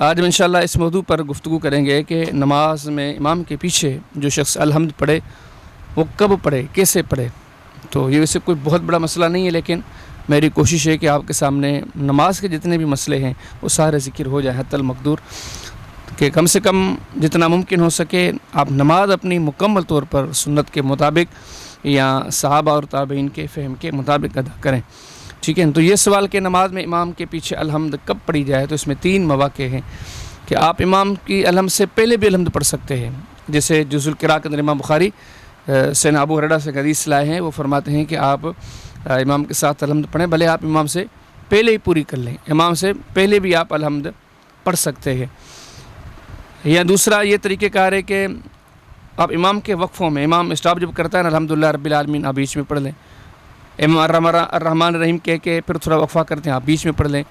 آج ہم انشاءاللہ اس موضوع پر گفتگو کریں گے کہ نماز میں امام کے پیچھے جو شخص الحمد پڑھے وہ کب پڑھے، کیسے پڑھے۔ تو یہ ویسے کوئی بہت بڑا مسئلہ نہیں ہے، لیکن میری کوشش ہے کہ آپ کے سامنے نماز کے جتنے بھی مسئلے ہیں وہ سارے ذکر ہو جائیں حتی المقدور، کہ کم سے کم جتنا ممکن ہو سکے آپ نماز اپنی مکمل طور پر سنت کے مطابق یا صحابہ اور تابعین کے فہم کے مطابق ادا کریں، ٹھیک ہے۔ تو یہ سوال کہ نماز میں امام کے پیچھے الحمد کب پڑھی جائے، تو اس میں 3 مواقع ہیں کہ آپ امام کی الحمد سے پہلے بھی الحمد پڑھ سکتے ہیں، جیسے جزء القراءۃ کے اندر امام بخاری سیدنا ابو ہریرہ سے حدیث لائے ہیں، وہ فرماتے ہیں کہ آپ امام کے ساتھ الحمد پڑھیں، بھلے آپ امام سے پہلے ہی پوری کر لیں، امام سے پہلے بھی آپ الحمد پڑھ سکتے ہیں۔ یا دوسرا یہ طریقہ کار ہے کہ آپ امام کے وقفوں میں، امام اسٹاپ جب کرتا ہے نا الحمدللہ رب العالمین، آپ بیچ میں پڑھ لیں، امام الرحمن الرحیم کہہ کے پھر تھوڑا وقفہ کرتے ہیں، آپ بیچ میں پڑھ لیں۔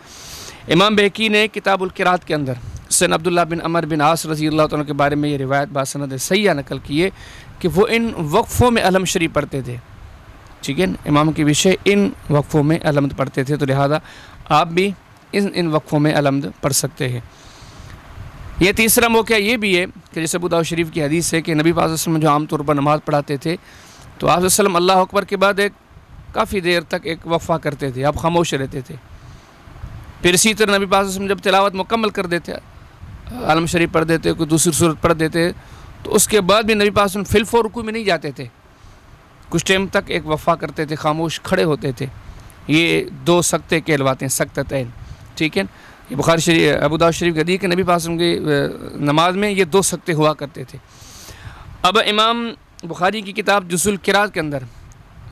امام بہقی نے کتاب القراءۃ کے اندر سیدنا عبداللہ بن عمر بن عاص رضی اللہ تعالیٰ کے بارے میں یہ روایت باسند صحیحہ نقل کی ہے کہ وہ ان وقفوں میں الحمد شریف پڑھتے تھے، ٹھیک ہے، امام کے پیچھے ان وقفوں میں الحمد پڑھتے تھے، تو لہذا آپ بھی ان وقفوں میں الحمد پڑھ سکتے ہیں۔ یہ تیسرا موقع یہ بھی ہے کہ جیسے ابو داؤد شریف کی حدیث ہے کہ نبی پاک صلی اللہ علیہ وسلم جو عام طور پر نماز پڑھاتے تھے تو آپ صلی اللہ علیہ وسلم اللہ اکبر کے بعد کافی دیر تک ایک وقفہ کرتے تھے، آپ خاموش رہتے تھے، پھر اسی طرح نبی پاک صلی اللہ علیہ وسلم جب تلاوت مکمل کر دیتے، عالم شریف پڑھ دیتے، کوئی دوسری صورت پڑھ دیتے، تو اس کے بعد بھی نبی پاک صلی اللہ علیہ وسلم فی الفور رکوع میں نہیں جاتے تھے، کچھ ٹائم تک ایک وقفہ کرتے تھے، خاموش کھڑے ہوتے تھے۔ یہ 2 سکتے کہلواتے ہیں، سکتتین، ٹھیک ہے۔ یہ بخاری شریف ابو داؤد شریف کی حدیث کہ نبی پاک صلی اللہ علیہ وسلم کی نماز میں یہ 2 سکتے ہوا کرتے تھے۔ اب امام بخاری کی کتاب جزء القراءۃ کے اندر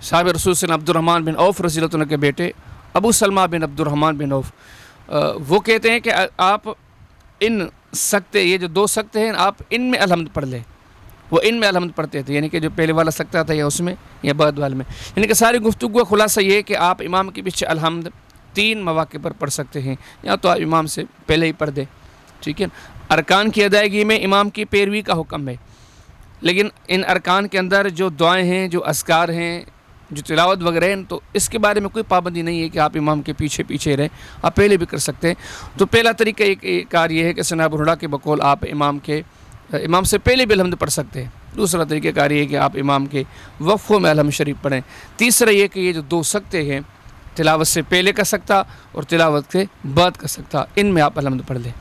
صحابہ رسول صلی اللہ علیہ وسلم عبد الرحمن بن عوف رضی اللہ عنہ کے بیٹے ابو سلمہ بن عبد الرحمن بن عوف وہ کہتے ہیں کہ آپ ان سکتے، یہ جو 2 سکتے ہیں، آپ ان میں الحمد پڑھ لیں۔ وہ ان میں الحمد پڑھتے تھے، یعنی کہ جو پہلے والا سکتا تھا یا اس میں یا بعد والے میں، یعنی کہ ساری گفتگو کا خلاصہ یہ ہے کہ آپ امام کے پیچھے الحمد 3 مواقع پر پڑھ سکتے ہیں، یا تو آپ امام سے پہلے ہی پڑھ دیں، ٹھیک ہے۔ ارکان کی ادائیگی میں امام کی پیروی کا حکم ہے، لیکن ان ارکان کے اندر جو دعائیں ہیں، جو اذکار ہیں، جو تلاوت وغیرہ ہیں، تو اس کے بارے میں کوئی پابندی نہیں ہے کہ آپ امام کے پیچھے رہیں، آپ پہلے بھی کر سکتے ہیں۔ تو پہلا طریقہ ایک کار یہ ہے کہ سیدنا ابو ہریرہ کے بقول آپ امام سے پہلے بھی الحمد پڑھ سکتے ہیں۔ دوسرا طریقہ کار یہ ہے کہ آپ امام کے وقفوں میں الحمد شریف پڑھیں۔ تیسرا یہ کہ یہ جو 2 سکتے ہیں، تلاوت سے پہلے کا سکتا اور تلاوت کے بعد کا سکتا، ان میں آپ الحمد پڑھ لیں۔